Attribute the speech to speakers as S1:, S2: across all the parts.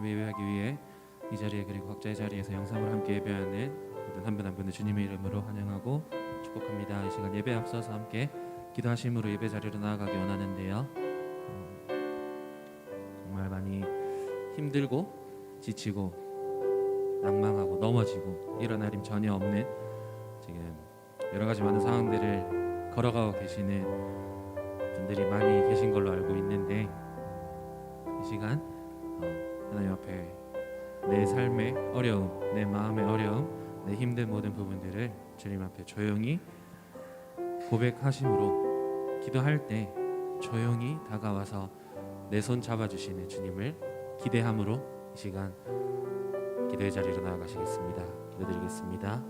S1: 주님을 예배하기 위해 이 자리에 그리고 각자의 자리에서 영상으로 함께 예배하는 모든 한 분 한 분을 주님의 이름으로 환영하고 축복합니다. 이 시간 예배 앞서서 함께 기도하심으로 예배 자리로 나아가기 원하는데요. 정말 많이 힘들고 지치고 낭망하고 넘어지고 일어날 힘 전혀 없는 지금 여러 가지 많은 상황들을 걸어가고 계시는 분들이 많이 계신 걸로 알고 있는데, 이 시간 하나님 앞에 내 삶의 어려움, 내 마음의 어려움, 내 힘든 모든 부분들을 주님 앞에 조용히 고백하심으로 기도할 때 조용히 다가와서 내 손 잡아주시는 주님을 기대함으로 이 시간 기도의 자리로 나아가시겠습니다. 기도드리겠습니다.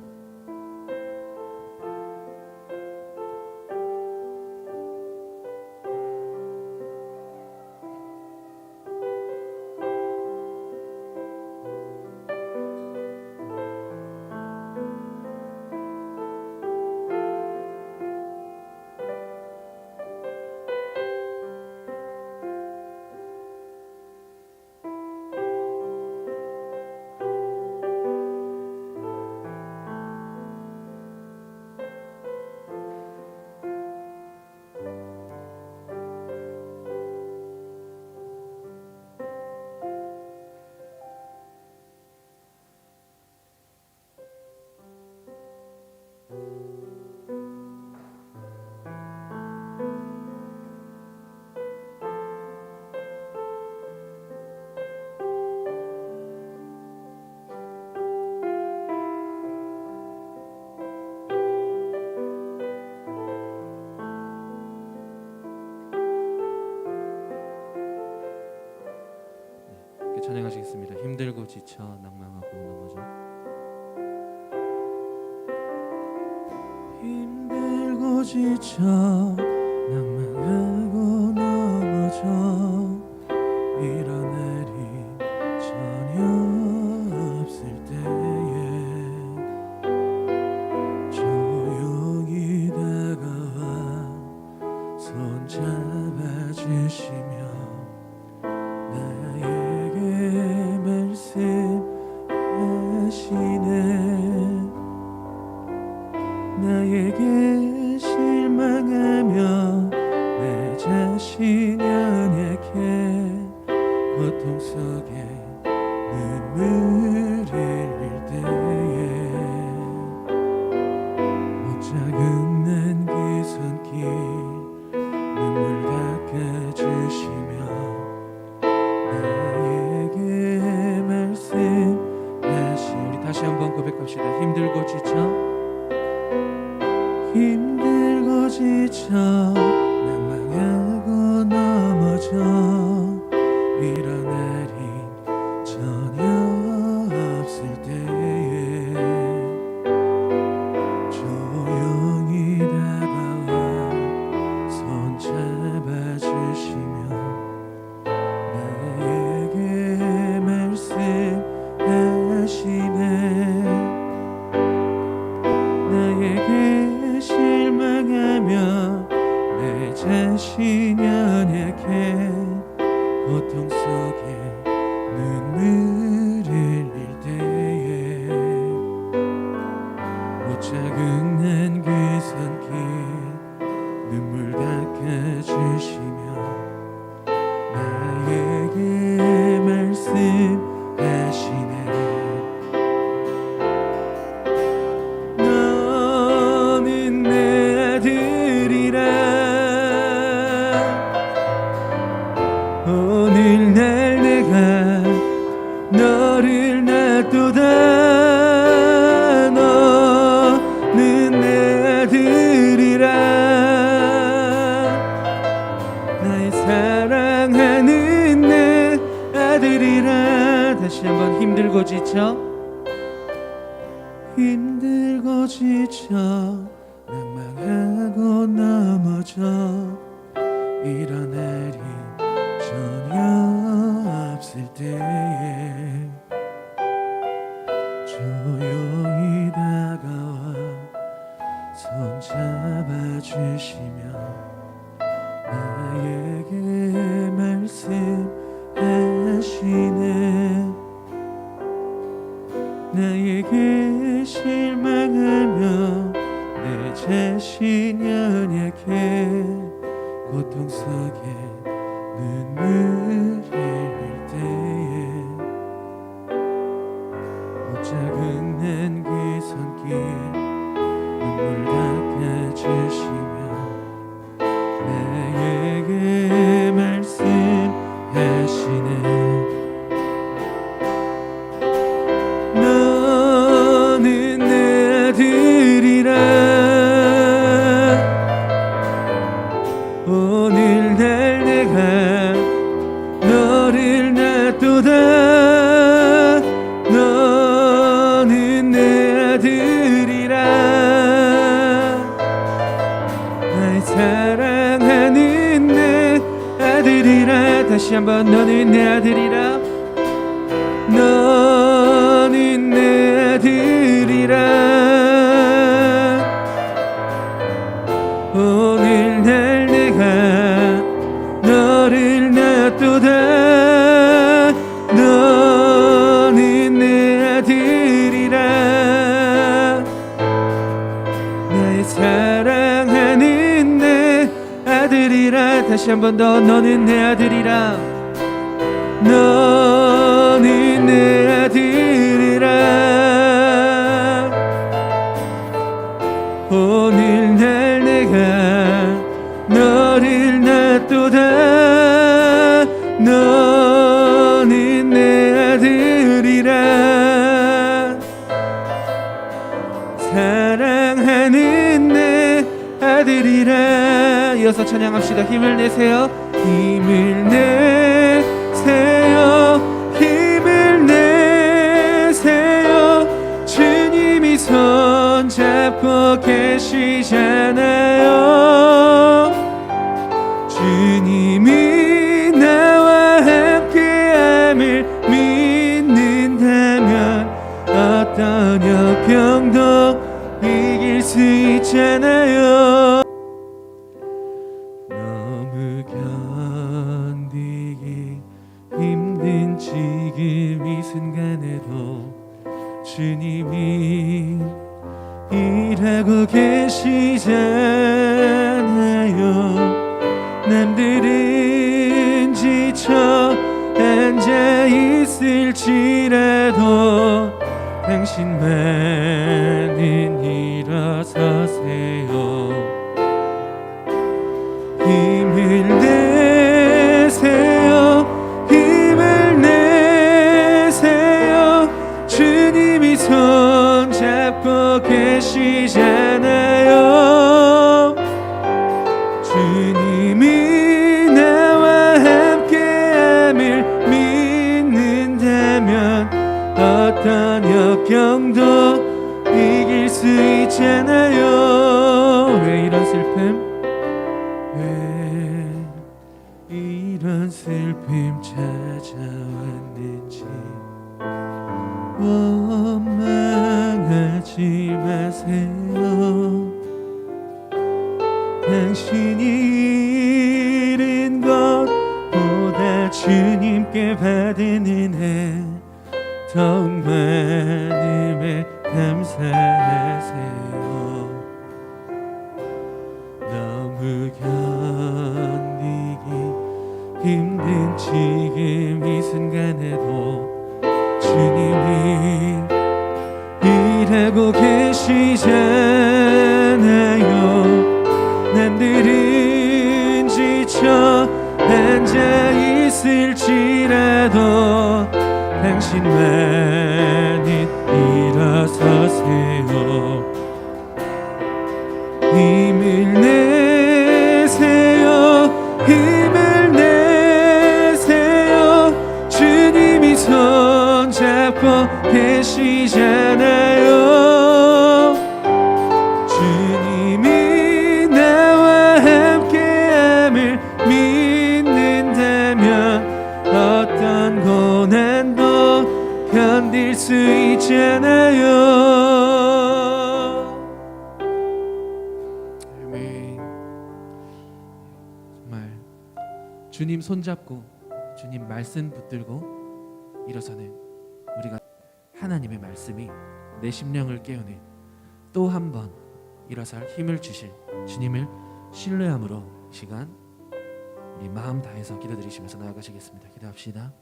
S1: 찬양하시겠습니다. 힘들고 지쳐 낭망하고 넘어져.
S2: 힘들고 지쳐 낭만하고 넘어져 이런 날이 전혀 없을 때에 조용히 다가와 손 잡아주시며 나에게 말씀하시네. 나에게 실망하며 내 자신 연약해 고통 속에 눈물을 흘릴 때에 못 잡는 그 손길 눈물 닦아주시며 나에게 말씀하시. 우리 다시 한번 고백합시다. 힘들고 지쳐 힘들고 지쳐 낭망하고 넘어져 이런 날이 전혀 없을 때에 조용히 다가와 손 잡아주시며 나에게 말씀하시네. 나에게 실망하며 내 자신 연약해 고통 속에 눈물을 흘릴 때에 못 자극는 그 손길 눈물 닦아주시며 나에게 말씀하시네. 너는 내 아들이라 오늘 날 내가 너를 놔두다. 너는 내 아들이라 나의 사랑하는 내 아들이라. 다시 한번 힘들고 지쳐 힘들고 지쳐 낭망하고 넘어져 이런 날이 전혀 없을 때에 조용히 다가와 손 잡아주시며 나에게 말씀하시네. 당하며 내 자신 연약해 고통 속에 눈물을 흘릴 때에 못자국 난 그 손길 눈물 닦아주시며 나에게 말씀하시네. 너는 내 아들이라 오늘날 내가 너를 놔두다. 너는 내 아들이라 날 사랑하는 내 아들이라. 다시 한번 너는 내 아들이라. 너는 내 아들이라 오늘날 내가 너를 놔두다. 너는 내 아들이라 나의 사랑하는 내 아들이라. 다시 한 번 더 너는 내 아들이라. 너는 내 아들이라 오늘날 내가 너를 놔두다. 너는 내 아들이라 사랑하는 내 아들이라. 이어서 찬양합시다. 힘을 내세요. 힘을 내세요. 힘을 내세요. 주님이 손잡고 계시잖아요. 주님이 나와 함께함을 믿는다면 어떤 역경도 이길 수 있잖아요. 너무 견디기 힘든 지금 이 순간에도 주님이 일하고 계시잖아요. 남들은 지쳐 앉아 있을지라도 당신만은 일어서세요. 힘을 내세요. 힘을 내세요. 주님이 손잡고 계시잖아요. 주님이 나와 함께함을 믿는다면 어떤 역경도 이길 수 있잖아요. 왜 이런 슬픔? 왜 이런 슬픔 찾아왔는지 원망하지 마세요. 당신이 잃은 것보다 주님께 받은 은혜 더욱 많음에 감사하세요. 너무 견디기 힘든 지금 이 순간에도 주님이 일하고 계시잖아요. 남들은 지쳐 앉아 있을지라도 당신만은 일어서세요. 힘을 내세요. 힘을 내세요. 주님이 손잡고 계시잖아요. 주님이 나와 함께함을 믿는다면 어떤 고난도 견딜 수 있잖아요. 아멘. 정말 주님 손잡고 주님 말씀 붙들고 일어서는 우리가 하나님의 말씀이 내 심령을 깨우는 또 한 번 일어설 힘을 주실 주님을 신뢰함으로 이 시간 우리 마음 다해서 기도드리시면서 나아가시겠습니다. 기도합시다.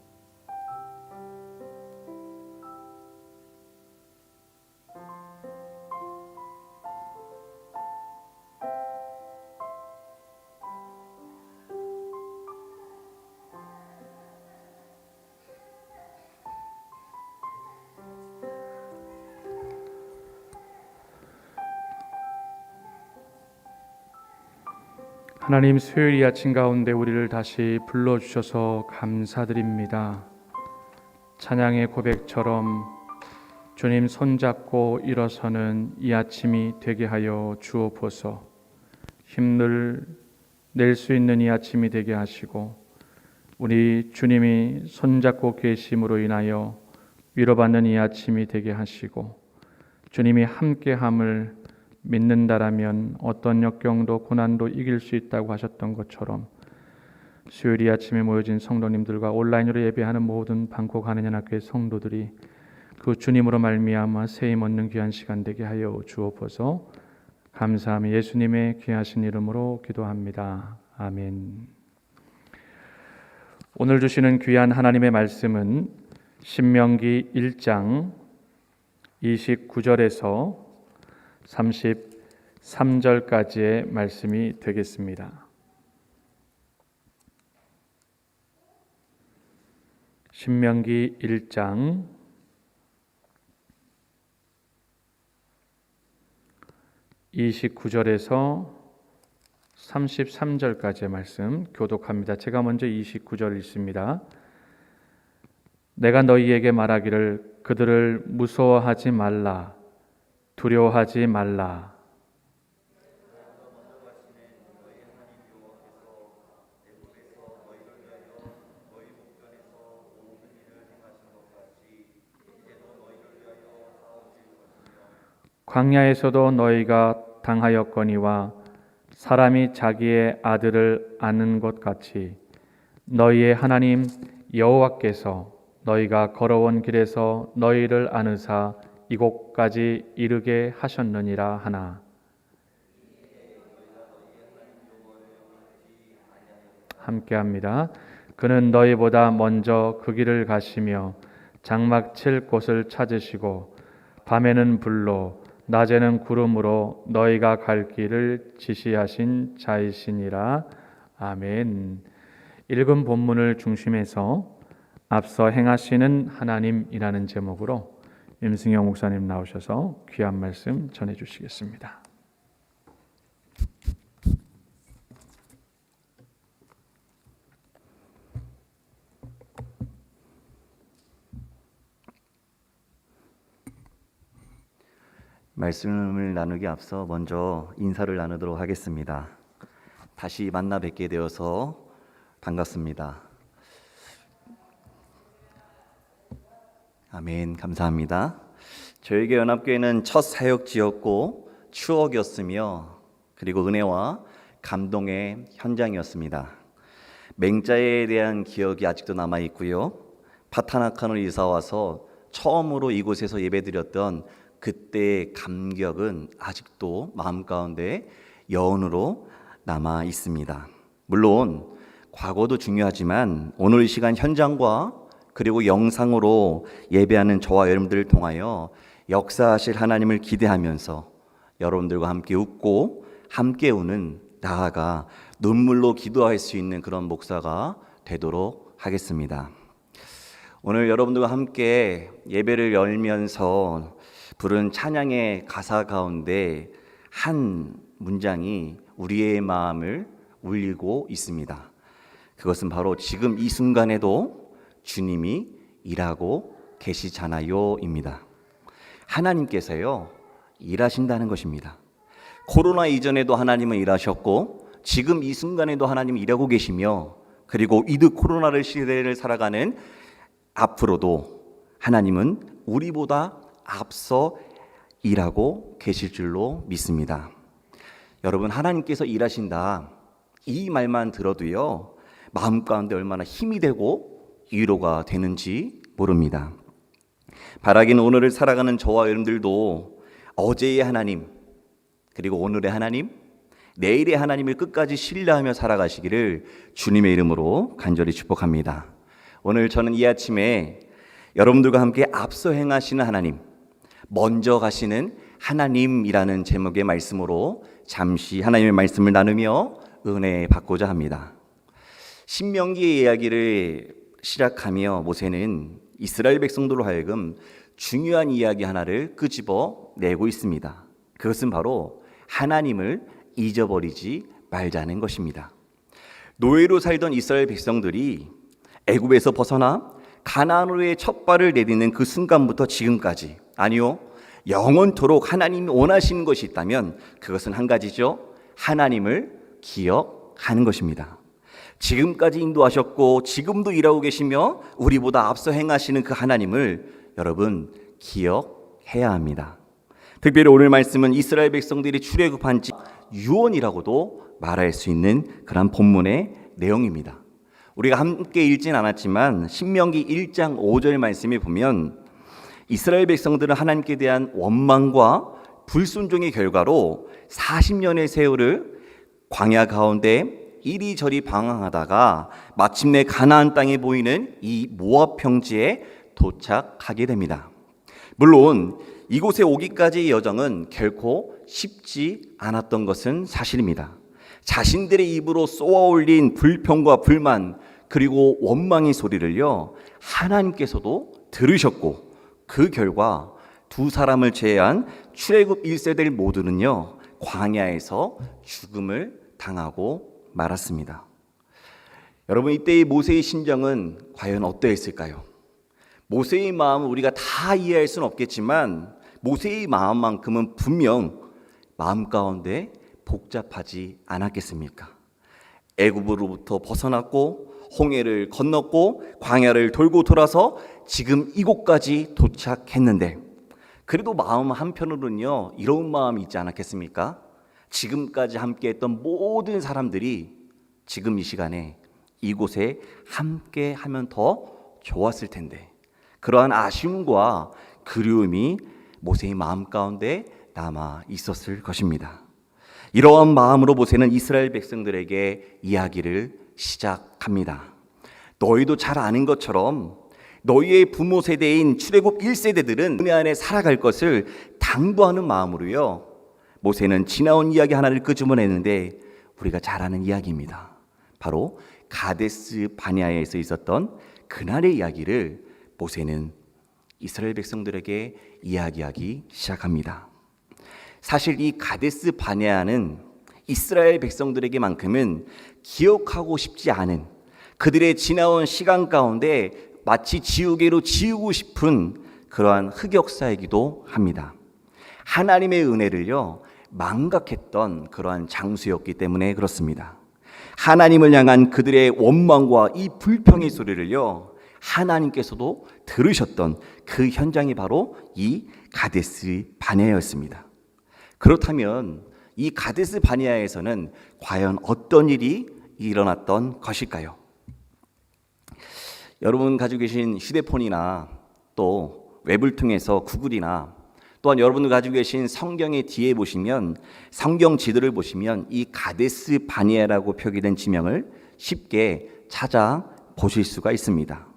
S3: 하나님, 수요일 이 아침 가운데 우리를 다시 불러주셔서 감사드립니다. 찬양의 고백처럼 주님 손잡고 일어서는 이 아침이 되게 하여 주옵소서. 힘을 낼 수 있는 이 아침이 되게 하시고, 우리 주님이 손잡고 계심으로 인하여 위로받는 이 아침이 되게 하시고, 주님이 함께함을 믿는다라면 어떤 역경도 고난도 이길 수 있다고 하셨던 것처럼 수요일 이 아침에 모여진 성도님들과 온라인으로 예배하는 모든 방콕 하느냐학교의 성도들이 그 주님으로 말미암아 세임 얻는 귀한 시간 되게 하여 주옵소서. 감사하며 예수님의 귀하신 이름으로 기도합니다. 아멘. 오늘 주시는 귀한 하나님의 말씀은 신명기 1장 29절에서 33절까지의 말씀이 되겠습니다. 신명기 1장 29절에서 33절까지의 말씀 교독합니다. 제가 먼저 29절 읽습니다. 내가 너희에게 말하기를 그들을 무서워하지 말라, 두려워하지 말라. 광야에서도 너희가 당하였거니와 사람이 자기의 아들을 아는 것 같이 너희의 하나님 여호와께서 너희가 걸어온 길에서 너희를 아느사 이곳까지 이르게 하셨느니라 하나. 함께합니다. 그는 너희보다 먼저 그 길을 가시며 장막 칠 곳을 찾으시고 밤에는 불로 낮에는 구름으로 너희가 갈 길을 지시하신 자이시니라. 아멘. 읽은 본문을 중심해서 앞서 행하시는 하나님이라는 제목으로 임승영 목사님 나오셔서 귀한 말씀 전해 주시겠습니다.
S4: 말씀을 나누기 앞서 먼저 인사를 나누도록 하겠습니다. 다시 만나 뵙게 되어서 반갑습니다. 아멘. 감사합니다. 저에게 연합교회는 첫 사역지였고 추억이었으며 그리고 은혜와 감동의 현장이었습니다. 맹자에 대한 기억이 아직도 남아있고요. 파타나칸으로 이사와서 처음으로 이곳에서 예배드렸던 그때의 감격은 아직도 마음 가운데 여운으로 남아 있습니다. 물론 과거도 중요하지만 오늘 이 시간 현장과 그리고 영상으로 예배하는 저와 여러분들을 통하여 역사하실 하나님을 기대하면서 여러분들과 함께 웃고 함께 우는, 나아가 눈물로 기도할 수 있는 그런 목사가 되도록 하겠습니다. 오늘 여러분들과 함께 예배를 열면서 부른 찬양의 가사 가운데 한 문장이 우리의 마음을 울리고 있습니다. 그것은 바로 지금 이 순간에도 주님이 일하고 계시잖아요 입니다. 하나님께서요 일하신다는 것입니다. 코로나 이전에도 하나님은 일하셨고 지금 이 순간에도 하나님은 일하고 계시며 그리고 위드 코로나를 시대를 살아가는 앞으로도 하나님은 우리보다 앞서 일하고 계실 줄로 믿습니다. 여러분, 하나님께서 일하신다 이 말만 들어도요 마음 가운데 얼마나 힘이 되고 위로가 되는지 모릅니다. 바라기는 오늘을 살아가는 저와 여러분들도 어제의 하나님, 그리고 오늘의 하나님, 내일의 하나님을 끝까지 신뢰하며 살아가시기를 주님의 이름으로 간절히 축복합니다. 오늘 저는 이 아침에 여러분들과 함께 앞서 행하시는 하나님, 먼저 가시는 하나님이라는 제목의 말씀으로 잠시 하나님의 말씀을 나누며 은혜 받고자 합니다. 신명기의 이야기를 시작하며 모세는 이스라엘 백성들로 하여금 중요한 이야기 하나를 끄집어 내고 있습니다. 그것은 바로 하나님을 잊어버리지 말자는 것입니다. 노예로 살던 이스라엘 백성들이 애굽에서 벗어나 가나안으로의 첫 발을 내딛는 그 순간부터 지금까지, 아니요, 영원토록 하나님이 원하시는 것이 있다면 그것은 한 가지죠. 하나님을 기억하는 것입니다. 지금까지 인도하셨고 지금도 일하고 계시며 우리보다 앞서 행하시는 그 하나님을 여러분 기억해야 합니다. 특별히 오늘 말씀은 이스라엘 백성들이 출애굽한 지 유언이라고도 말할 수 있는 그런 본문의 내용입니다. 우리가 함께 읽진 않았지만 신명기 1장 5절 말씀에 보면 이스라엘 백성들은 하나님께 대한 원망과 불순종의 결과로 40년의 세월을 광야 가운데 이리저리 방황하다가 마침내 가나안 땅에 보이는 이 모압 평지에 도착하게 됩니다. 물론 이곳에 오기까지의 여정은 결코 쉽지 않았던 것은 사실입니다. 자신들의 입으로 쏘아올린 불평과 불만 그리고 원망의 소리를요, 하나님께서도 들으셨고 그 결과 두 사람을 제외한 출애굽 1세대들 모두는요, 광야에서 죽음을 당하고 말았습니다. 여러분, 이때의 모세의 심정은 과연 어떠했을까요? 모세의 마음은 우리가 다 이해할 수는 없겠지만 모세의 마음만큼은 분명 마음 가운데 복잡하지 않았겠습니까? 애굽으로부터 벗어났고 홍해를 건넜고 광야를 돌고 돌아서 지금 이곳까지 도착했는데 그래도 마음 한편으로는요, 이런 마음이 있지 않았겠습니까? 지금까지 함께했던 모든 사람들이 지금 이 시간에 이곳에 함께하면 더 좋았을 텐데 그러한 아쉬움과 그리움이 모세의 마음 가운데 남아 있었을 것입니다. 이러한 마음으로 모세는 이스라엘 백성들에게 이야기를 시작합니다. 너희도 잘 아는 것처럼 너희의 부모 세대인 출애굽 1세대들은 은혜 안에 살아갈 것을 당부하는 마음으로요, 모세는 지나온 이야기 하나를 끄집어내는데 우리가 잘 아는 이야기입니다. 바로 가데스 바네아에서 있었던 그날의 이야기를 모세는 이스라엘 백성들에게 이야기하기 시작합니다. 사실 이 가데스 바네아는 이스라엘 백성들에게만큼은 기억하고 싶지 않은, 그들의 지나온 시간 가운데 마치 지우개로 지우고 싶은 그러한 흑역사이기도 합니다. 하나님의 은혜를요, 망각했던 그러한 장소였기 때문에 그렇습니다. 하나님을 향한 그들의 원망과 이 불평의 소리를요, 하나님께서도 들으셨던 그 현장이 바로 이 가데스 바네아였습니다. 그렇다면 이 가데스 바네아에서는 과연 어떤 일이 일어났던 것일까요? 여러분 가지고 계신 휴대폰이나 또 웹을 통해서 구글이나 또한 여러분들 가지고 계신 성경의 뒤에 보시면, 성경 지도를 보시면 이 가데스 바네아라고 표기된 지명을 쉽게 찾아 보실 수가 있습니다.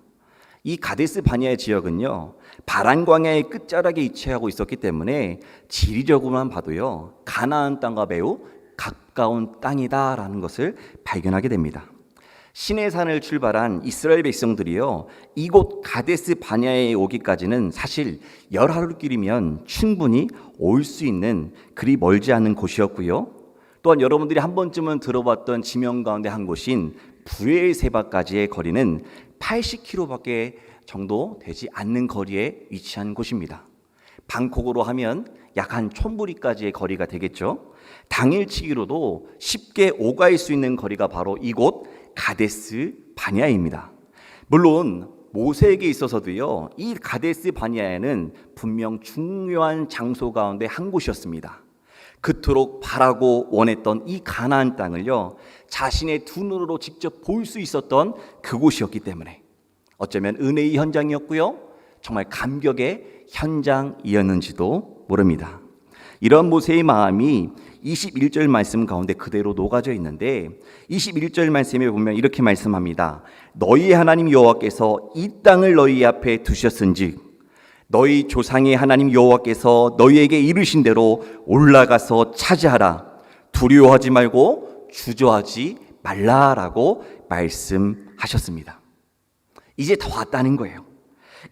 S4: 이 가데스 바네아 지역은요, 바란 광야의 끝자락에 위치하고 있었기 때문에 지리적으로만 봐도요, 가나안 땅과 매우 가까운 땅이다라는 것을 발견하게 됩니다. 시내산을 출발한 이스라엘 백성들이요, 이곳 가데스 바네아에 오기까지는 사실 열하루 길이면 충분히 올 수 있는 그리 멀지 않은 곳이었고요. 또한 여러분들이 한 번쯤은 들어봤던 지명 가운데 한 곳인 브엘세바까지의 거리는 80km밖에 정도 되지 않는 거리에 위치한 곳입니다. 방콕으로 하면 약 한 촌부리까지의 거리가 되겠죠. 당일치기로도 쉽게 오갈 수 있는 거리가 바로 이곳 가데스 바네아입니다. 물론 모세에게 있어서도요, 이 가데스 바네아에는 분명 중요한 장소 가운데 한 곳이었습니다. 그토록 바라고 원했던 이 가나안 땅을요, 자신의 두 눈으로 직접 볼 수 있었던 그곳이었기 때문에 어쩌면 은혜의 현장이었고요, 정말 감격의 현장이었는지도 모릅니다. 이런 모세의 마음이 21절 말씀 가운데 그대로 녹아져 있는데 21절 말씀에 보면 이렇게 말씀합니다. 너희 하나님 여호와께서 이 땅을 너희 앞에 두셨은즉 너희 조상의 하나님 여호와께서 너희에게 이르신 대로 올라가서 차지하라. 두려워하지 말고 주저하지 말라라고 말씀하셨습니다. 이제 더 왔다는 거예요.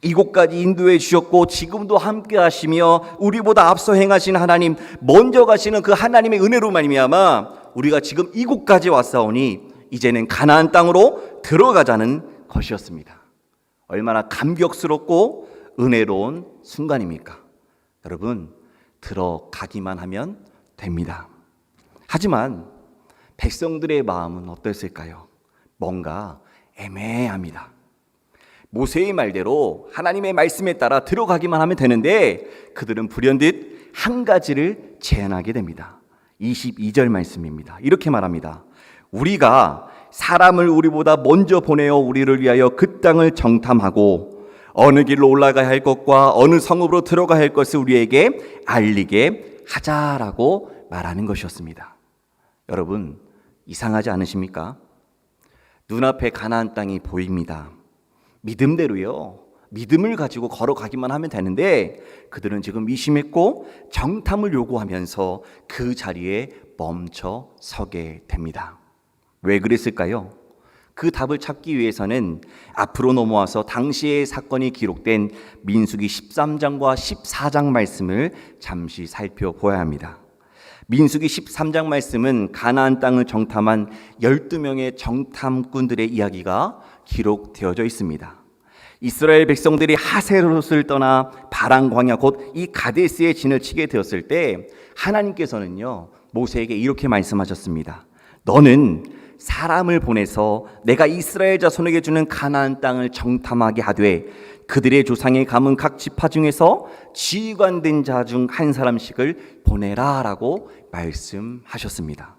S4: 이곳까지 인도해 주셨고 지금도 함께 하시며 우리보다 앞서 행하신 하나님, 먼저 가시는 그 하나님의 은혜로 말미암아 우리가 지금 이곳까지 왔사오니 이제는 가나안 땅으로 들어가자는 것이었습니다. 얼마나 감격스럽고 은혜로운 순간입니까? 여러분, 들어가기만 하면 됩니다. 하지만 백성들의 마음은 어땠을까요? 뭔가 애매합니다. 모세의 말대로 하나님의 말씀에 따라 들어가기만 하면 되는데 그들은 불현듯 한 가지를 제안하게 됩니다. 22절 말씀입니다. 이렇게 말합니다. 우리가 사람을 우리보다 먼저 보내어 우리를 위하여 그 땅을 정탐하고 어느 길로 올라가야 할 것과 어느 성읍으로 들어가야 할 것을 우리에게 알리게 하자라고 말하는 것이었습니다. 여러분, 이상하지 않으십니까? 눈앞에 가나안 땅이 보입니다. 믿음대로요. 믿음을 가지고 걸어가기만 하면 되는데 그들은 지금 의심했고 정탐을 요구하면서 그 자리에 멈춰 서게 됩니다. 왜 그랬을까요? 그 답을 찾기 위해서는 앞으로 넘어와서 당시의 사건이 기록된 민수기 13장과 14장 말씀을 잠시 살펴보아야 합니다. 민수기 13장 말씀은 가나안 땅을 정탐한 12명의 정탐꾼들의 이야기가 기록되어져 있습니다. 이스라엘 백성들이 하세롯을 떠나 바란 광야 곧 이 가데스에 진을 치게 되었을 때 하나님께서는요 모세에게 이렇게 말씀하셨습니다. 너는 사람을 보내서 내가 이스라엘 자손에게 주는 가나안 땅을 정탐하게 하되 그들의 조상의 가문 각 지파 중에서 지휘관된 자 중 한 사람씩을 보내라라고 말씀하셨습니다.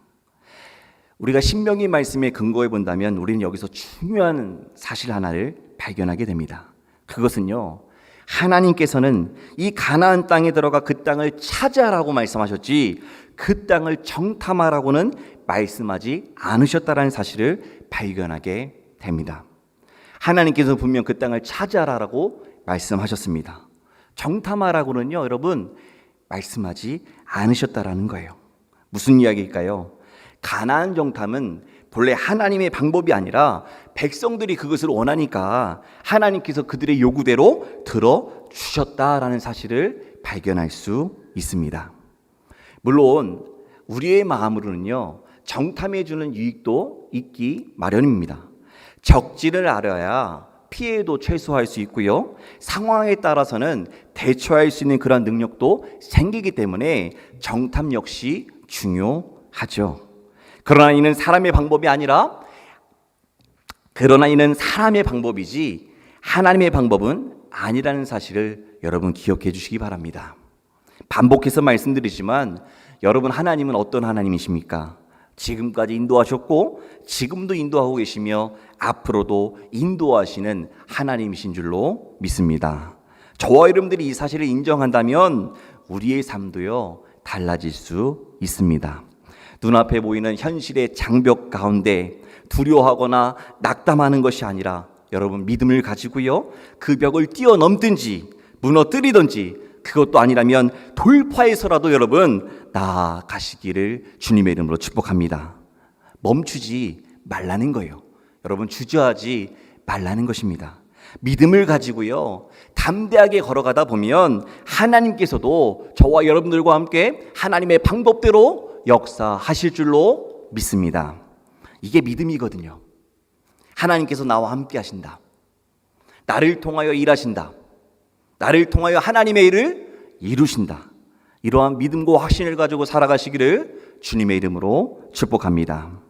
S4: 우리가 신명기 말씀에 근거해 본다면 우리는 여기서 중요한 사실 하나를 발견하게 됩니다. 그것은요, 하나님께서는 이 가나안 땅에 들어가 그 땅을 차지하라고 말씀하셨지 그 땅을 정탐하라고는 말씀하지 않으셨다라는 사실을 발견하게 됩니다. 하나님께서 분명 그 땅을 차지하라고 말씀하셨습니다. 정탐하라고는요, 여러분, 말씀하지 않으셨다라는 거예요. 무슨 이야기일까요? 가나안 정탐은 본래 하나님의 방법이 아니라 백성들이 그것을 원하니까 하나님께서 그들의 요구대로 들어주셨다라는 사실을 발견할 수 있습니다. 물론 우리의 마음으로는요, 정탐해 주는 유익도 있기 마련입니다. 적지를 알아야 피해도 최소화할 수 있고요, 상황에 따라서는 대처할 수 있는 그런 능력도 생기기 때문에 정탐 역시 중요하죠. 그러나 이는 사람의 방법이 아니라 사람의 방법이지 하나님의 방법은 아니라는 사실을 여러분 기억해 주시기 바랍니다. 반복해서 말씀드리지만 여러분, 하나님은 어떤 하나님이십니까? 지금까지 인도하셨고 지금도 인도하고 계시며 앞으로도 인도하시는 하나님이신 줄로 믿습니다. 저와 여러분들이 이 사실을 인정한다면 우리의 삶도요 달라질 수 있습니다. 눈앞에 보이는 현실의 장벽 가운데 두려워하거나 낙담하는 것이 아니라 여러분 믿음을 가지고요 그 벽을 뛰어넘든지 무너뜨리든지 그것도 아니라면 돌파해서라도 여러분 나아가시기를 주님의 이름으로 축복합니다. 멈추지 말라는 거예요. 여러분, 주저하지 말라는 것입니다. 믿음을 가지고요 담대하게 걸어가다 보면 하나님께서도 저와 여러분들과 함께 하나님의 방법대로 역사하실 줄로 믿습니다. 이게 믿음이거든요. 하나님께서 나와 함께 하신다. 나를 통하여 일하신다. 나를 통하여 하나님의 일을 이루신다. 이러한 믿음과 확신을 가지고 살아가시기를 주님의 이름으로 축복합니다.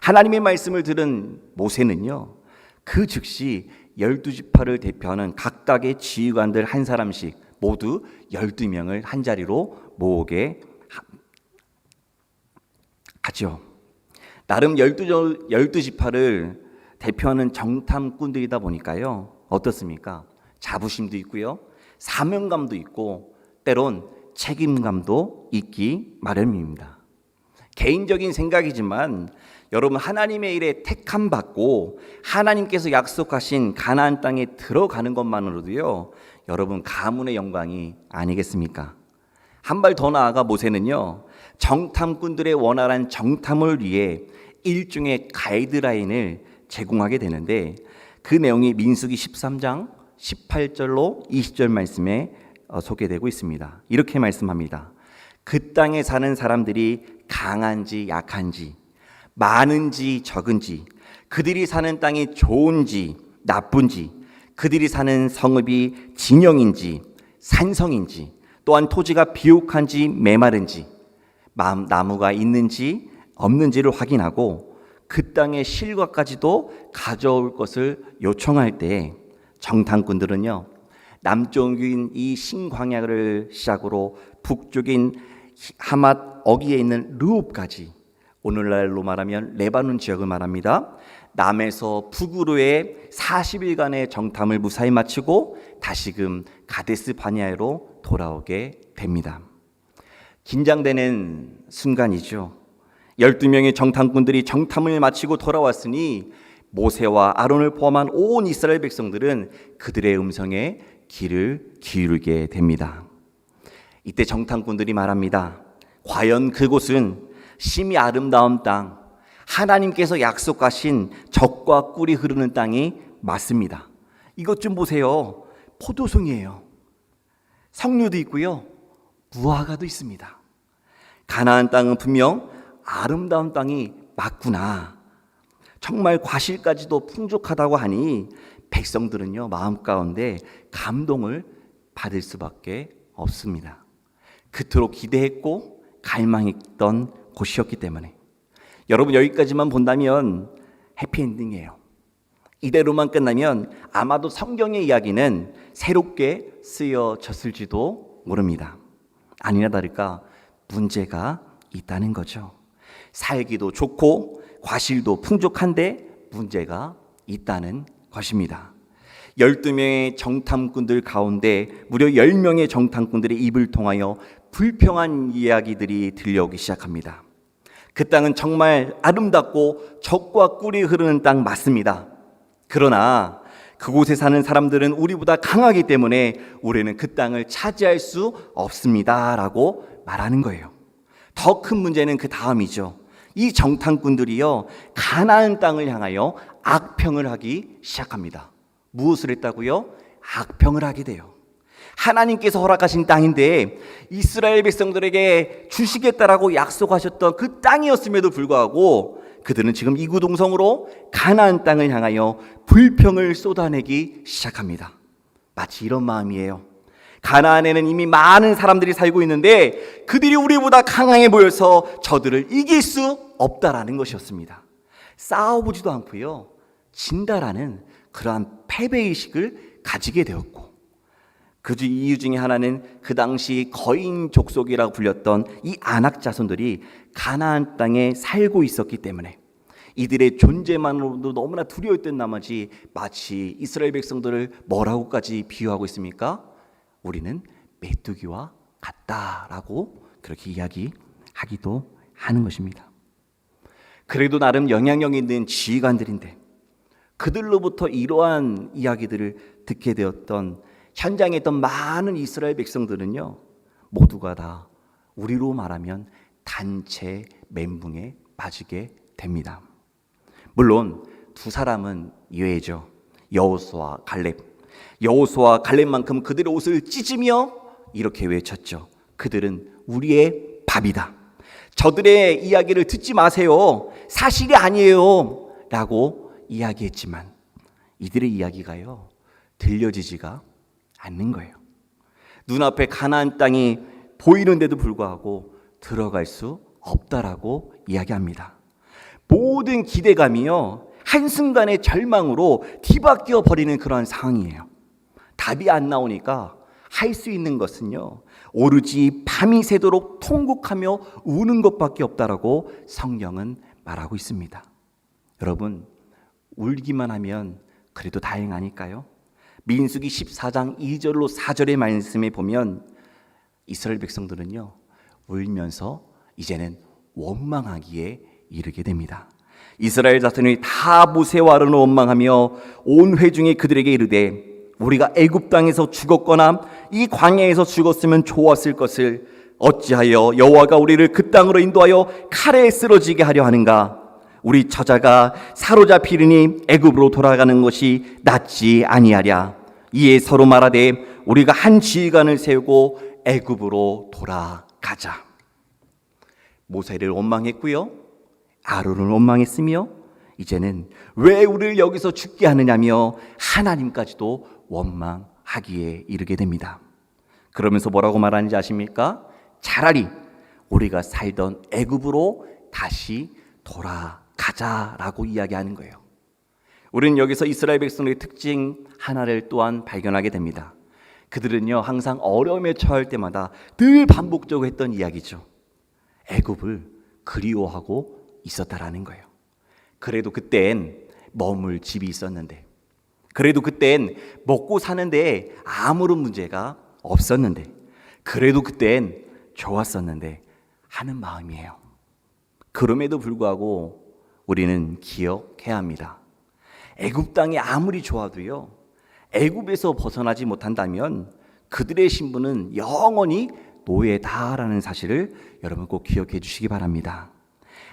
S4: 하나님의 말씀을 들은 모세는요 그 즉시 12지파를 대표하는 각각의 지휘관들 한 사람씩 모두 12명을 한 자리로 모으게 하죠. 나름 12지파를 대표하는 정탐꾼들이다 보니까요 어떻습니까? 자부심도 있고요 사명감도 있고 때론 책임감도 있기 마련입니다. 개인적인 생각이지만 여러분, 하나님의 일에 택함 받고 하나님께서 약속하신 가나안 땅에 들어가는 것만으로도요, 여러분 가문의 영광이 아니겠습니까? 한 발 더 나아가 모세는요, 정탐꾼들의 원활한 정탐을 위해 일종의 가이드라인을 제공하게 되는데, 그 내용이 민수기 13장 18절로 20절 말씀에 소개되고 있습니다. 이렇게 말씀합니다. 그 땅에 사는 사람들이 강한지 약한지, 많은지 적은지, 그들이 사는 땅이 좋은지 나쁜지, 그들이 사는 성읍이 진영인지 산성인지, 또한 토지가 비옥한지 메마른지, 나무가 있는지 없는지를 확인하고 그 땅의 실과까지도 가져올 것을 요청할 때, 정탐꾼들은요, 남쪽인 이 신광야를 시작으로 북쪽인 하맛 어기에 있는 르홉까지, 오늘날로 말하면 레바논 지역을 말합니다. 남에서 북으로의 40일간의 정탐을 무사히 마치고 다시금 가데스 바네아로 돌아오게 됩니다. 긴장되는 순간이죠. 12명의 정탐꾼들이 정탐을 마치고 돌아왔으니 모세와 아론을 포함한 온 이스라엘 백성들은 그들의 음성에 귀를 기울이게 됩니다. 이때 정탐꾼들이 말합니다. 과연 그곳은 심히 아름다운 땅, 하나님께서 약속하신 젖과 꿀이 흐르는 땅이 맞습니다. 이것 좀 보세요. 포도송이에요. 석류도 있고요, 무화과도 있습니다. 가나안 땅은 분명 아름다운 땅이 맞구나. 정말 과실까지도 풍족하다고 하니 백성들은요, 마음 가운데 감동을 받을 수밖에 없습니다. 그토록 기대했고 갈망했던 곳이었기 때문에. 여러분, 여기까지만 본다면 해피엔딩이에요. 이대로만 끝나면 아마도 성경의 이야기는 새롭게 쓰여졌을지도 모릅니다. 아니나 다를까 문제가 있다는 거죠. 살기도 좋고 과실도 풍족한데 문제가 있다는 것입니다. 12명의 정탐꾼들 가운데 무려 10명의 정탐꾼들의 입을 통하여 불평한 이야기들이 들려오기 시작합니다. 그 땅은 정말 아름답고 젖과 꿀이 흐르는 땅 맞습니다. 그러나 그곳에 사는 사람들은 우리보다 강하기 때문에 우리는 그 땅을 차지할 수 없습니다 라고 말하는 거예요. 더 큰 문제는 그 다음이죠. 이 정탐꾼들이요, 가나안 땅을 향하여 악평을 하기 시작합니다. 무엇을 했다고요? 악평을 하게 돼요. 하나님께서 허락하신 땅인데 이스라엘 백성들에게 주시겠다라고 약속하셨던 그 땅이었음에도 불구하고 그들은 지금 이구동성으로 가나안 땅을 향하여 불평을 쏟아내기 시작합니다. 마치 이런 마음이에요. 가나안에는 이미 많은 사람들이 살고 있는데 그들이 우리보다 강하게 보여서 저들을 이길 수 없다라는 것이었습니다. 싸워보지도 않고요, 진다라는 그러한 패배의식을 가지게 되었고, 그 이유 중에 하나는 그 당시 거인 족속이라고 불렸던 이 아낙 자손들이 가나안 땅에 살고 있었기 때문에 이들의 존재만으로도 너무나 두려웠던 나머지 마치 이스라엘 백성들을 뭐라고까지 비유하고 있습니까? 우리는 메뚜기와 같다라고 그렇게 이야기하기도 하는 것입니다. 그래도 나름 영향력 있는 지휘관들인데 그들로부터 이러한 이야기들을 듣게 되었던 현장에 있던 많은 이스라엘 백성들은요, 모두가 다 우리로 말하면 단체 멘붕에 빠지게 됩니다. 물론 두 사람은 예외죠. 여호수아 갈렙. 여호수아 갈렙만큼 그들의 옷을 찢으며 이렇게 외쳤죠. 그들은 우리의 밥이다. 저들의 이야기를 듣지 마세요. 사실이 아니에요 라고 이야기했지만 이들의 이야기가요, 들려지지가 않는 거예요. 눈앞에 가나안 땅이 보이는데도 불구하고 들어갈 수 없다라고 이야기합니다. 모든 기대감이요, 한순간의 절망으로 뒤바뀌어 버리는 그런 상황이에요. 답이 안 나오니까 할 수 있는 것은요, 오로지 밤이 새도록 통곡하며 우는 것밖에 없다라고 성경은 말하고 있습니다. 여러분, 울기만 하면 그래도 다행 아닐까요? 민수기 14장 2절로 4절의 말씀에 보면 이스라엘 백성들은요, 울면서 이제는 원망하기에 이르게 됩니다. 이스라엘 자손이 다 모세와 아론을 원망하며 온 회중이 그들에게 이르되 우리가 애굽 땅에서 죽었거나 이 광야에서 죽었으면 좋았을 것을 어찌하여 여호와가 우리를 그 땅으로 인도하여 칼에 쓰러지게 하려 하는가? 우리 처자가 사로잡히리니 애굽으로 돌아가는 것이 낫지 아니하랴. 이에 서로 말하되 우리가 한 지휘관을 세우고 애굽으로 돌아가자. 모세를 원망했고요, 아론을 원망했으며 이제는 왜 우리를 여기서 죽게 하느냐며 하나님까지도 원망하기에 이르게 됩니다. 그러면서 뭐라고 말하는지 아십니까? 차라리 우리가 살던 애굽으로 다시 돌아가자라고 이야기하는 거예요. 우리는 여기서 이스라엘 백성의 특징 하나를 또한 발견하게 됩니다. 그들은요, 항상 어려움에 처할 때마다 늘 반복적으로 했던 이야기죠. 애굽을 그리워하고 있었다라는 거예요. 그래도 그땐 머물 집이 있었는데, 그래도 그땐 먹고 사는데 아무런 문제가 없었는데, 그래도 그땐 좋았었는데 하는 마음이에요. 그럼에도 불구하고 우리는 기억해야 합니다. 애굽 땅이 아무리 좋아도요, 애굽에서 벗어나지 못한다면 그들의 신분은 영원히 노예다라는 사실을 여러분 꼭 기억해 주시기 바랍니다.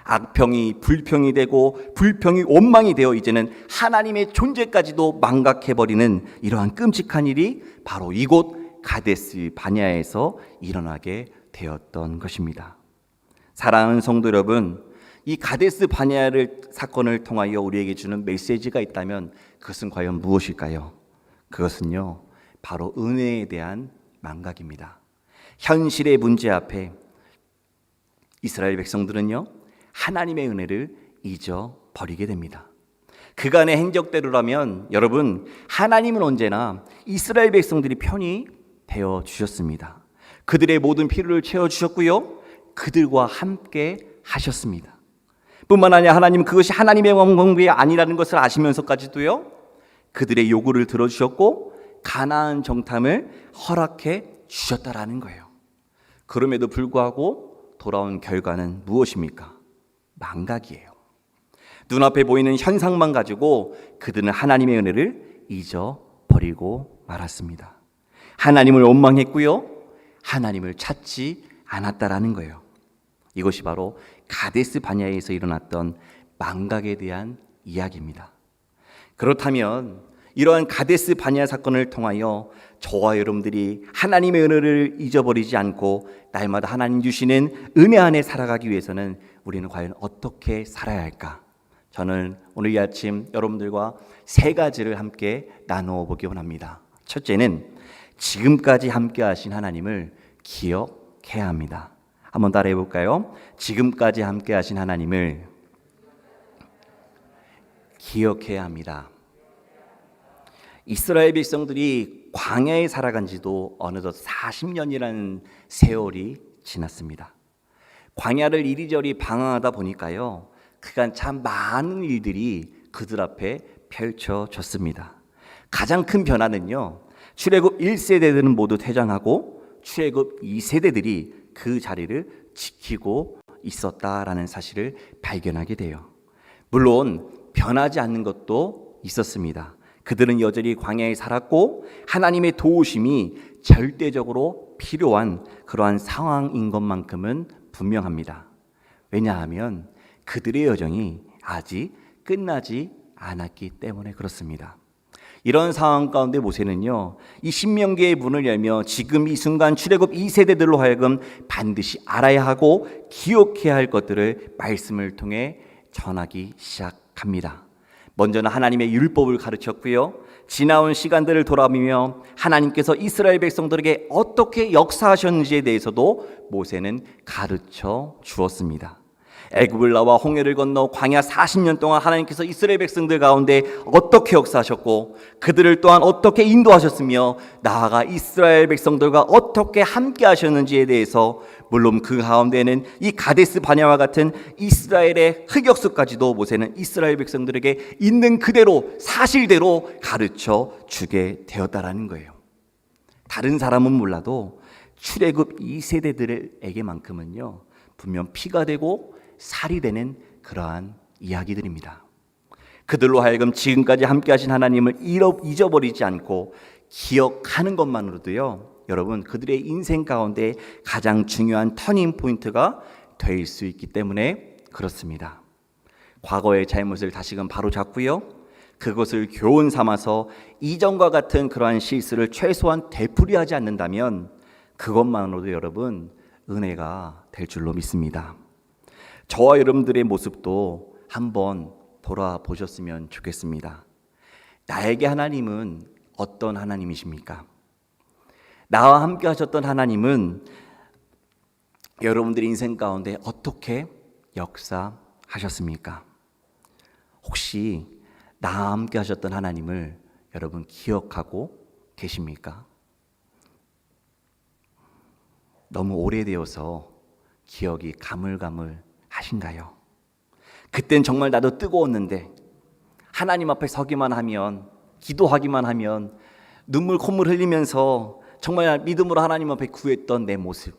S4: 악평이 불평이 되고 불평이 원망이 되어 이제는 하나님의 존재까지도 망각해버리는 이러한 끔찍한 일이 바로 이곳 가데스 바냐에서 일어나게 되었던 것입니다. 사랑하는 성도 여러분, 이 가데스 바냐를 사건을 통하여 우리에게 주는 메시지가 있다면 그것은 과연 무엇일까요? 그것은요, 바로 은혜에 대한 망각입니다. 현실의 문제 앞에 이스라엘 백성들은요, 하나님의 은혜를 잊어버리게 됩니다. 그간의 행적대로라면 여러분, 하나님은 언제나 이스라엘 백성들이 편히 되어 주셨습니다. 그들의 모든 필요를 채워주셨고요, 그들과 함께 하셨습니다. 뿐만 아니라 하나님은 그것이 하나님의 원공이 아니라는 것을 아시면서까지도요, 그들의 요구를 들어주셨고 가나안 정탐을 허락해 주셨다라는 거예요. 그럼에도 불구하고 돌아온 결과는 무엇입니까? 망각이에요. 눈앞에 보이는 현상만 가지고 그들은 하나님의 은혜를 잊어버리고 말았습니다. 하나님을 원망했고요, 하나님을 찾지 않았다라는 거예요. 이것이 바로 가데스 바냐에서 일어났던 망각에 대한 이야기입니다. 그렇다면 이러한 가데스 바냐 사건을 통하여 저와 여러분들이 하나님의 은혜를 잊어버리지 않고 날마다 하나님 주시는 은혜 안에 살아가기 위해서는 우리는 과연 어떻게 살아야 할까? 저는 오늘 이 아침 여러분들과 세 가지를 함께 나누어 보기 원합니다. 첫째는 지금까지 함께 하신 하나님을 기억해야 합니다. 한번 따라해 볼까요? 지금까지 함께 하신 하나님을 기억해야 합니다. 이스라엘 백성들이 광야에 살아간 지도 어느덧 40년이라는 세월이 지났습니다. 광야를 이리저리 방황하다 보니까요, 그간 참 많은 일들이 그들 앞에 펼쳐졌습니다. 가장 큰 변화는요, 출애굽 1세대들은 모두 퇴장하고 출애굽 2세대들이 그 자리를 지키고 있었다라는 사실을 발견하게 돼요. 물론 변하지 않는 것도 있었습니다. 그들은 여전히 광야에 살았고 하나님의 도우심이 절대적으로 필요한 그러한 상황인 것만큼은 분명합니다. 왜냐하면 그들의 여정이 아직 끝나지 않았기 때문에 그렇습니다. 이런 상황 가운데 모세는요, 이 신명기의 문을 열며 지금 이 순간 출애굽 2세대들로 하여금 반드시 알아야 하고 기억해야 할 것들을 말씀을 통해 전하기 시작합니다. 먼저는 하나님의 율법을 가르쳤고요, 지나온 시간들을 돌아보며 하나님께서 이스라엘 백성들에게 어떻게 역사하셨는지에 대해서도 모세는 가르쳐 주었습니다. 애굽을 나와 홍해를 건너 광야 40년 동안 하나님께서 이스라엘 백성들 가운데 어떻게 역사하셨고 그들을 또한 어떻게 인도하셨으며 나아가 이스라엘 백성들과 어떻게 함께 하셨는지에 대해서, 물론 그 가운데는 이 가데스 바냐와 같은 이스라엘의 흑역사까지도 모세는 이스라엘 백성들에게 있는 그대로 사실대로 가르쳐 주게 되었다라는 거예요. 다른 사람은 몰라도 출애굽 2세대들에게만큼은요 분명 피가 되고 살이 되는 그러한 이야기들입니다. 그들로 하여금 지금까지 함께 하신 하나님을 잊어버리지 않고 기억하는 것만으로도요 여러분 그들의 인생 가운데 가장 중요한 터닝 포인트가 될 수 있기 때문에 그렇습니다. 과거의 잘못을 다시금 바로잡고요 그것을 교훈 삼아서 이전과 같은 그러한 실수를 최소한 되풀이하지 않는다면 그것만으로도 여러분 은혜가 될 줄로 믿습니다. 저와 여러분들의 모습도 한번 돌아보셨으면 좋겠습니다. 나에게 하나님은 어떤 하나님이십니까? 나와 함께 하셨던 하나님은 여러분들의 인생 가운데 어떻게 역사하셨습니까? 혹시 나와 함께 하셨던 하나님을 여러분 기억하고 계십니까? 너무 오래되어서 기억이 가물가물하신가요? 그땐 정말 나도 뜨거웠는데 하나님 앞에 서기만 하면 기도하기만 하면 눈물 콧물 흘리면서 정말 믿음으로 하나님 앞에 구했던 내 모습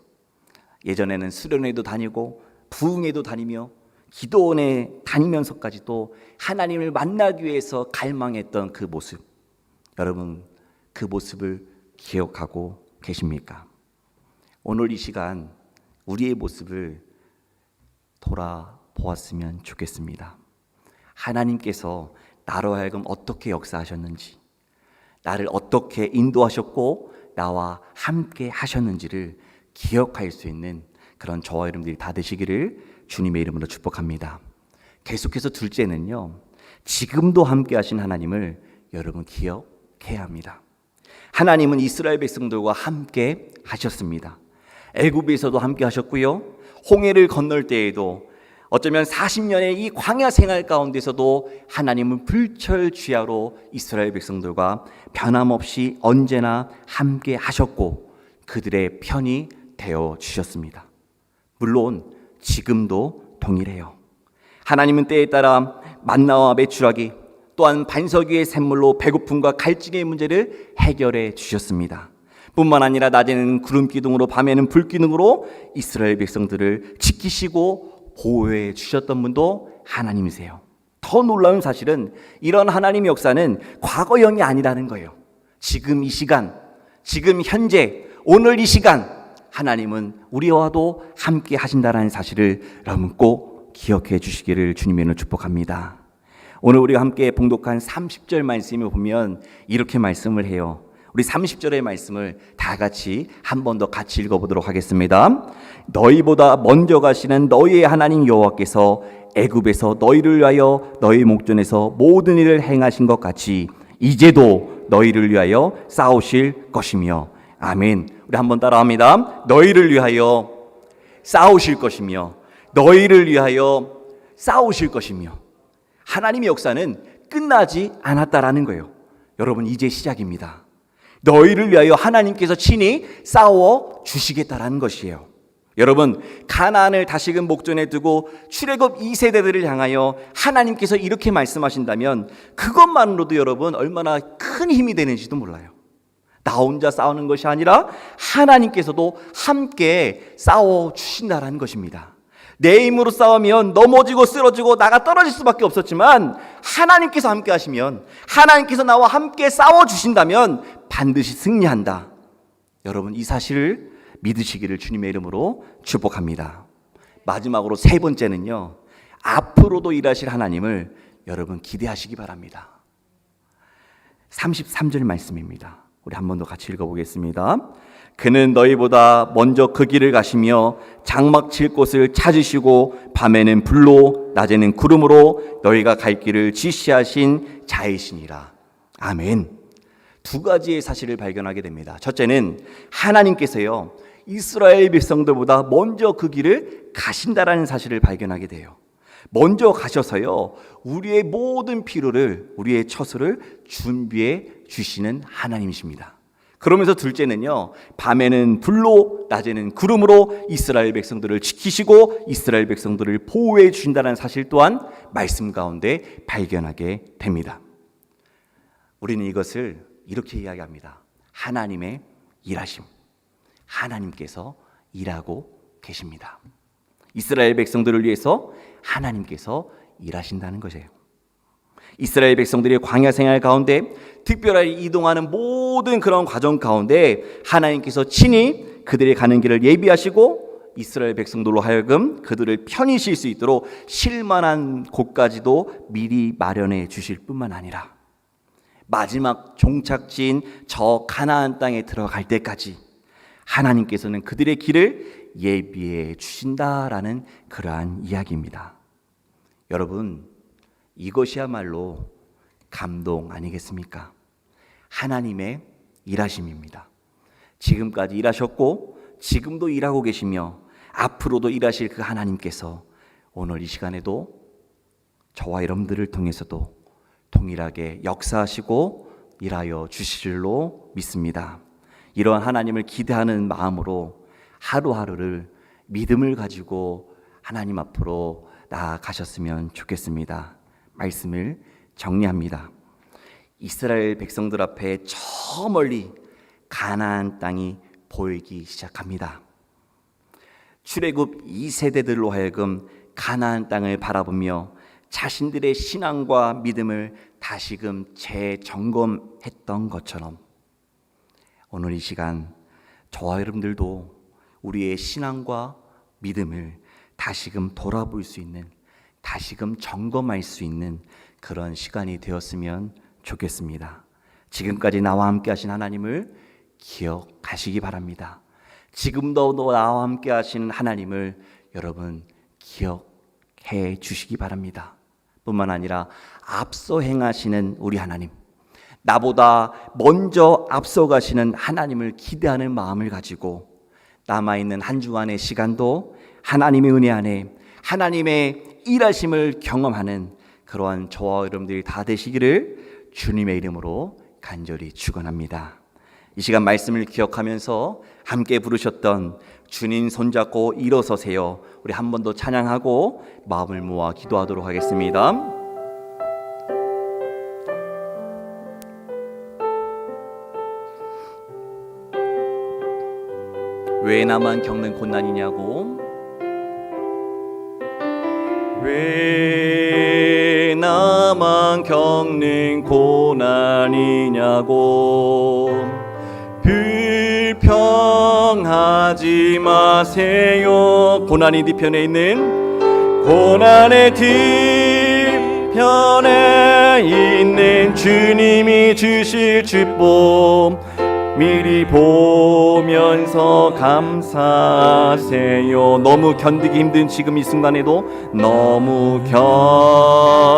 S4: 예전에는 수련회도 다니고 부흥회도 다니며 기도원에 다니면서까지도 하나님을 만나기 위해서 갈망했던 그 모습 여러분 그 모습을 기억하고 계십니까? 오늘 이 시간 우리의 모습을 돌아보았으면 좋겠습니다. 하나님께서 나로 하여금 어떻게 역사하셨는지 나를 어떻게 인도하셨고 나와 함께 하셨는지를 기억할 수 있는 그런 저와 여러분들이 다 되시기를 주님의 이름으로 축복합니다. 계속해서 둘째는요 지금도 함께 하신 하나님을 여러분 기억해야 합니다. 하나님은 이스라엘 백성들과 함께 하셨습니다. 애굽에서도 함께 하셨고요 홍해를 건널 때에도 어쩌면 40년의 이 광야 생활 가운데서도 하나님은 불철주야로 이스라엘 백성들과 변함없이 언제나 함께 하셨고 그들의 편이 되어 주셨습니다. 물론 지금도 동일해요. 하나님은 때에 따라 만나와 메추라기 또한 반석 위의 샘물로 배고픔과 갈증의 문제를 해결해 주셨습니다. 뿐만 아니라 낮에는 구름 기둥으로 밤에는 불 기둥으로 이스라엘 백성들을 지키시고 보호해 주셨던 분도 하나님이세요. 더 놀라운 사실은 이런 하나님의 역사는 과거형이 아니라는 거예요. 지금 이 시간, 지금 현재, 오늘 이 시간 하나님은 우리와도 함께 하신다는 사실을 여러분 꼭 기억해 주시기를 주님의 이름으로 축복합니다. 오늘 우리가 함께 봉독한 30절 말씀을 보면 이렇게 말씀을 해요. 우리 30절의 말씀을 다 같이 한 번 더 같이 읽어보도록 하겠습니다. 너희보다 먼저 가시는 너희의 하나님 여호와께서 애굽에서 너희를 위하여 너희 목전에서 모든 일을 행하신 것 같이 이제도 너희를 위하여 싸우실 것이며 아멘. 우리 한번 따라합니다. 너희를 위하여 싸우실 것이며 너희를 위하여 싸우실 것이며 하나님의 역사는 끝나지 않았다라는 거예요. 여러분 이제 시작입니다. 너희를 위하여 하나님께서 친히 싸워 주시겠다라는 것이에요. 여러분 가나안을 다시금 목전에 두고 출애굽 2세대들을 향하여 하나님께서 이렇게 말씀하신다면 그것만으로도 여러분 얼마나 큰 힘이 되는지도 몰라요. 나 혼자 싸우는 것이 아니라 하나님께서도 함께 싸워 주신다라는 것입니다. 내 힘으로 싸우면 넘어지고 쓰러지고 나가 떨어질 수밖에 없었지만 하나님께서 함께 하시면 하나님께서 나와 함께 싸워 주신다면 반드시 승리한다. 여러분 이 사실을 믿으시기를 주님의 이름으로 축복합니다. 마지막으로 세 번째는요 앞으로도 일하실 하나님을 여러분 기대하시기 바랍니다. 33절 말씀입니다. 우리 한 번 더 같이 읽어보겠습니다. 그는 너희보다 먼저 그 길을 가시며 장막 칠 곳을 찾으시고 밤에는 불로 낮에는 구름으로 너희가 갈 길을 지시하신 자이시니라. 아멘. 두 가지의 사실을 발견하게 됩니다. 첫째는 하나님께서요 이스라엘 백성들보다 먼저 그 길을 가신다라는 사실을 발견하게 돼요. 먼저 가셔서요 우리의 모든 필요를 우리의 처소를 준비해 주시는 하나님이십니다. 그러면서 둘째는요 밤에는 불로 낮에는 구름으로 이스라엘 백성들을 지키시고 이스라엘 백성들을 보호해 주신다는 사실 또한 말씀 가운데 발견하게 됩니다. 우리는 이것을 이렇게 이야기합니다. 하나님의 일하심. 하나님께서 일하고 계십니다. 이스라엘 백성들을 위해서 하나님께서 일하신다는 것이에요. 이스라엘 백성들이 광야 생활 가운데 특별하게 이동하는 모든 그런 과정 가운데 하나님께서 친히 그들이 가는 길을 예비하시고 이스라엘 백성들로 하여금 그들을 편히 쉴 수 있도록 쉴 만한 곳까지도 미리 마련해 주실 뿐만 아니라 마지막 종착지인 저 가나안 땅에 들어갈 때까지 하나님께서는 그들의 길을 예비해 주신다라는 그러한 이야기입니다. 여러분, 이것이야말로 감동 아니겠습니까? 하나님의 일하심입니다. 지금까지 일하셨고 지금도 일하고 계시며 앞으로도 일하실 그 하나님께서 오늘 이 시간에도 저와 여러분들을 통해서도 동일하게 역사하시고 일하여 주실 줄로 믿습니다. 이러한 하나님을 기대하는 마음으로 하루하루를 믿음을 가지고 하나님 앞으로 나아가셨으면 좋겠습니다. 말씀을 정리합니다. 이스라엘 백성들 앞에 저 멀리 가나안 땅이 보이기 시작합니다. 출애굽 2세대들로 하여금 가나안 땅을 바라보며 자신들의 신앙과 믿음을 다시금 재점검했던 것처럼 오늘 이 시간 저와 여러분들도 우리의 신앙과 믿음을 다시금 돌아볼 수 있는, 다시금 점검할 수 있는 그런 시간이 되었으면 좋겠습니다. 지금까지 나와 함께 하신 하나님을 기억하시기 바랍니다. 지금도 나와 함께 하시는 하나님을 여러분 기억해 주시기 바랍니다. 뿐만 아니라 앞서 행하시는 우리 하나님, 나보다 먼저 앞서가시는 하나님을 기대하는 마음을 가지고 남아있는 한 주간의 시간도 하나님의 은혜 안에 하나님의 일하심을 경험하는 그러한 저와 여러분들이 다 되시기를 주님의 이름으로 간절히 축원합니다. 이 시간 말씀을 기억하면서 함께 부르셨던 주님 손잡고 일어서세요, 우리 한 번 더 찬양하고 마음을 모아 기도하도록 하겠습니다. 왜 나만 겪는 고난이냐고, 왜 나만 겪는 고난이냐고 불평하지 마세요. 고난이 뒤편에 있는, 고난의 뒤편에 있는 주님이 주실 축복 미리 보면서 감사하세요. 너무 견디기 힘든 지금 이 순간에도, 너무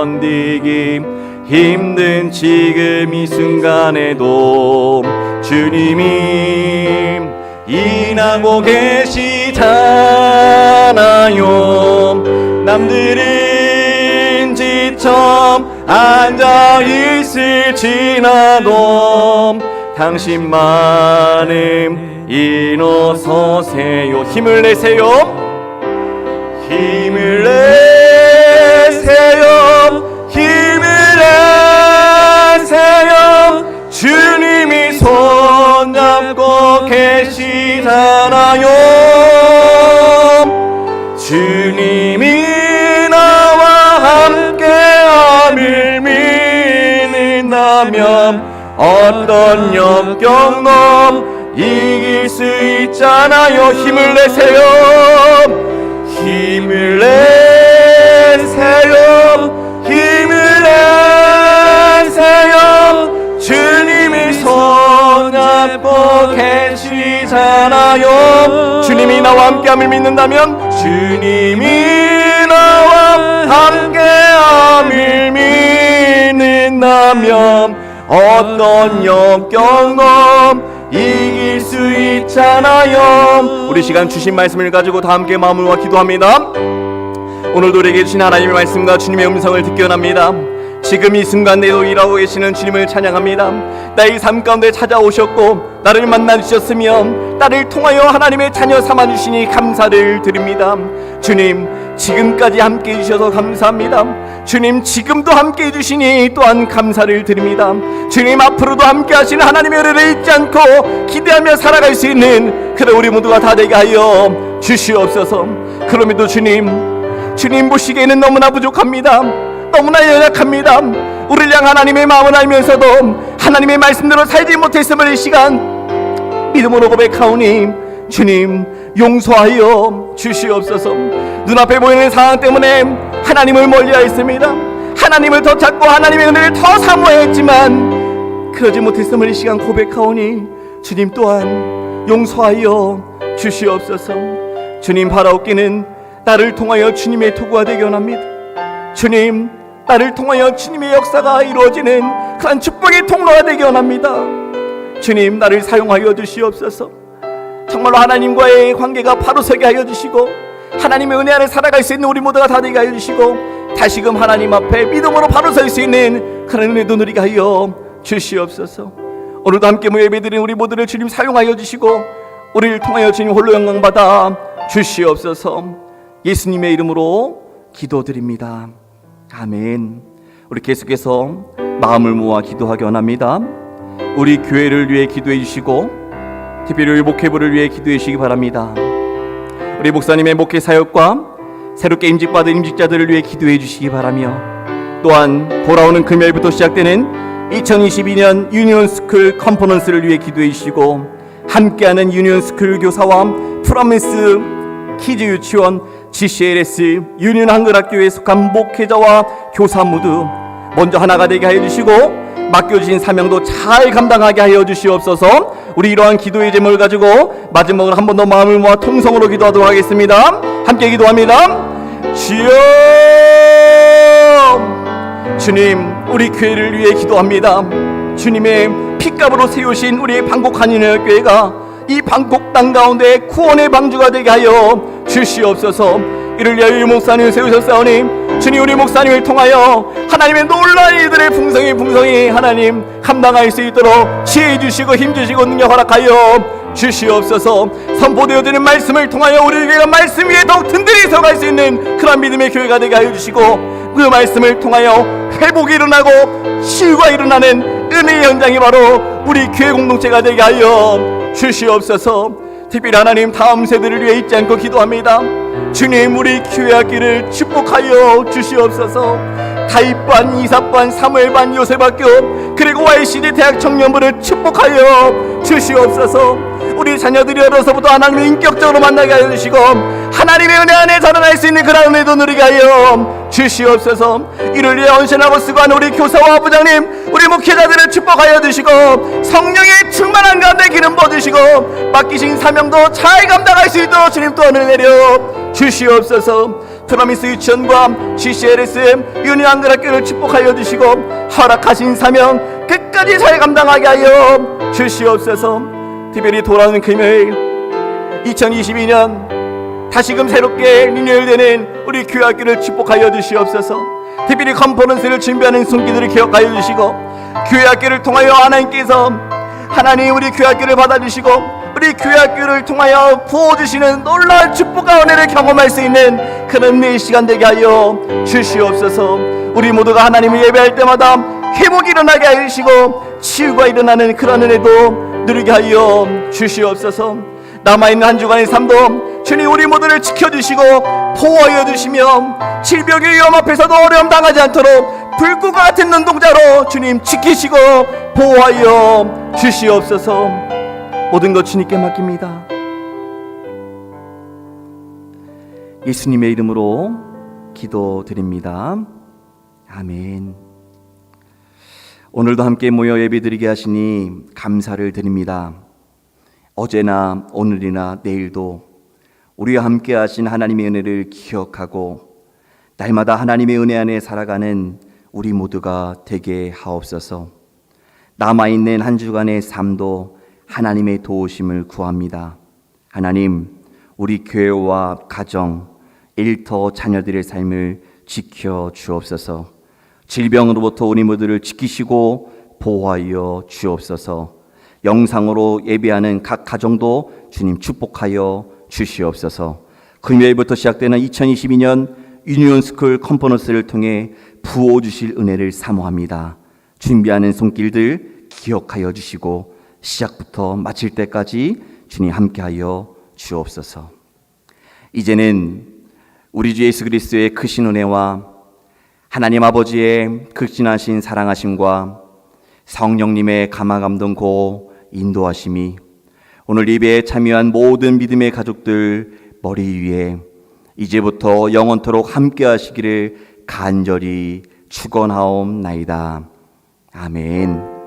S4: 견디기 힘든 지금 이 순간에도 주님이 일하고 계시잖아요. 남들은 지쳐 앉아있을지라도 당신만은 일어서세요. 힘을 내세요. 힘을 내세요. 힘을 내세요. 주님이 손잡고 계시잖아요. 주님이 나와 함께함을 믿는다면 어떤 역경도 이길 수 있잖아요. 힘을 내세요. 힘을 내세요. 힘을 내세요. 주님이 손잡고 계시잖아요. 주님이 나와 함께함을 믿는다면, 주님이 나와 함께함을 믿는다면 어떤 역경도 이길 수 있잖아요. 우리 시간 주신 말씀을 가지고 다 함께 마음을 모아 기도합니다. 오늘도 우리에게 주신 하나님의 말씀과 주님의 음성을 듣기 원합니다. 지금 이 순간 내도 일하고 계시는 주님을 찬양합니다. 나의 삶 가운데 찾아오셨고 나를 만나주셨으며 나를 통하여 하나님의 자녀 삼아주시니 감사를 드립니다. 주님, 지금까지 함께 해주셔서 감사합니다. 주님, 지금도 함께 해주시니 또한 감사를 드립니다. 주님, 앞으로도 함께 하시는 하나님의 은혜를 잊지 않고 기대하며 살아갈 수 있는 그런 우리 모두가 다 되게 하여 주시옵소서. 그럼에도 주님 보시기에는 너무나 부족합니다. 너무나 연약합니다. 우리를 향한 하나님의 마음을 알면서도 하나님의 말씀대로 살지 못했음을 이 시간 믿음으로 고백하오니 주님 용서하여 주시옵소서. 눈앞에 보이는 상황 때문에 하나님을 멀리하였습니다. 하나님을 더 찾고 하나님의 은혜를 더 사모했지만 그러지 못했음을 이 시간 고백하오니 주님 또한 용서하여 주시옵소서. 주님, 바라옵기는 나를 통하여 주님의 도구가 되게 원합니다. 주님, 나를 통하여 주님의 역사가 이루어지는 그런 축복의 통로가 되게 원합니다. 주님, 나를 사용하여 주시옵소서. 정말로 하나님과의 관계가 바로 서게 하여 주시고 하나님의 은혜 안에 살아갈 수 있는 우리 모두가 다 되게 하여 주시고 다시금 하나님 앞에 믿음으로 바로 설 수 있는 그런 은혜도 누리게 하여 주시옵소서. 오늘도 함께 모여 예배드린 우리 모두를 주님 사용하여 주시고 우리를 통하여 주님 홀로 영광받아 주시옵소서. 예수님의 이름으로 기도드립니다. 아멘. 우리 계속해서 마음을 모아 기도하기 원합니다. 우리 교회를 위해 기도해 주시고 특별히 우리 목회부를 위해 기도해 주시기 바랍니다. 우리 목사님의 목회 사역과 새롭게 임직받은 임직자들을 위해 기도해 주시기 바라며 또한 돌아오는 금요일부터 시작되는 2022년 유니온스쿨 컨퍼런스를 위해 기도해 주시고 함께하는 유니온스쿨 교사와 프로미스 키즈 유치원 GCLS 유니온 한글학교에 속한 목회자와 교사 모두 먼저 하나가 되게 하여 주시고 맡겨주신 사명도 잘 감당하게 하여 주시옵소서. 우리 이러한 기도의 제목을 가지고 마지막으로 한 번 더 마음을 모아 통성으로 기도하도록 하겠습니다. 함께 기도합니다. 주여, 주님, 우리 교회를 위해 기도합니다. 주님의 핏값으로 세우신 우리의 방콕 한인회교회가 이 방콕 땅 가운데 구원의 방주가 되게 하여 주시옵소서. 이를 위하여 우리 목사님을 세우셨사오니 주님, 우리 목사님을 통하여 하나님의 놀라운 일들의 풍성히 하나님 감당할 수 있도록 지혜 주시고 힘 주시고 능력 허락하여 주시옵소서. 선포되어지는 말씀을 통하여 우리에게 말씀 위에 더욱 든든히 서갈 수 있는 그런 믿음의 교회가 되게 하여 주시고 그 말씀을 통하여 회복이 일어나고 치유가 일어나는 은혜의 현장이 바로 우리 교회 공동체가 되게 하여 주시옵소서. 특별히 하나님 다음 세대를 위해 잊지 않고 기도합니다. 주님, 우리 교회 학교를 축복하여 주시옵소서. 다윗반, 이삭반, 사무엘반, 요셉학교 그리고 YCD 대학 청년부를 축복하여 주시옵소서. 우리 자녀들이 어려서부터 하나님을 인격적으로 만나게 하여 주시고 하나님의 은혜 안에 자라날 수 있는 그런 은혜도 누리게 하여 주시옵소서. 이를 위해 헌신하고 수고하는 우리 교사와 부장님, 우리 목회자들을 축복하여 주시고 성령의 충만한 가운데 기름 부어주시고 맡기신 사명도 잘 감당할 수 있도록 주님 또 은혜 내려 주시옵소서. 프로미스 유치원과 GCLS 유니온 한글학교를 축복하여 주시고 허락하신 사명 끝까지 잘 감당하게 하여 주시옵소서. 특별히 돌아오는 금요일 2022년 다시금 새롭게 리뉴얼되는 우리 교회 학교를 축복하여 주시옵소서. 특별히 컨퍼런스를 준비하는 손길들을 기억하여 주시고 교회 학교를 통하여 하나님께서 하나님 우리 교회 학교를 받아주시고 우리 교회 학교를 통하여 부어주시는 놀라운 축복과 은혜를 경험할 수 있는 그런 내 시간 되게 하여 주시옵소서. 우리 모두가 하나님을 예배할 때마다 회복이 일어나게 하여 주시고 치유가 일어나는 그런 은혜도 누리게 하여 주시옵소서. 남아있는 한 주간의 삶도 주님 우리 모두를 지켜주시고 보호하여 주시며 질병의 위험 앞에서도 어려움 당하지 않도록 불꽃과 같은 눈동자로 주님 지키시고 보호하여 주시옵소서. 모든 것 주님께 맡깁니다. 예수님의 이름으로 기도드립니다. 아멘. 오늘도 함께 모여 예배드리게 하시니 감사를 드립니다. 어제나 오늘이나 내일도 우리와 함께 하신 하나님의 은혜를 기억하고 날마다 하나님의 은혜 안에 살아가는 우리 모두가 되게 하옵소서. 남아있는 한 주간의 삶도 하나님의 도우심을 구합니다. 하나님, 우리 교회와 가정, 일터, 자녀들의 삶을 지켜 주옵소서. 질병으로부터 우리 모두를 지키시고 보호하여 주옵소서. 영상으로 예배하는 각 가정도 주님 축복하여 주시옵소서. 금요일부터 시작되는 2022년 유니온스쿨 컨퍼런스를 통해 부어 주실 은혜를 사모합니다. 준비하는 손길들 기억하여 주시고 시작부터 마칠 때까지 주님 함께하여 주옵소서. 이제는 우리 주 예수 그리스도의 크신 은혜와 하나님 아버지의 극진하신 사랑하심과 성령님의 감화감동 고 인도하심이 오늘 예배에 참여한 모든 믿음의 가족들 머리 위에 이제부터 영원토록 함께 하시기를 간절히 축원하옵나이다. 아멘.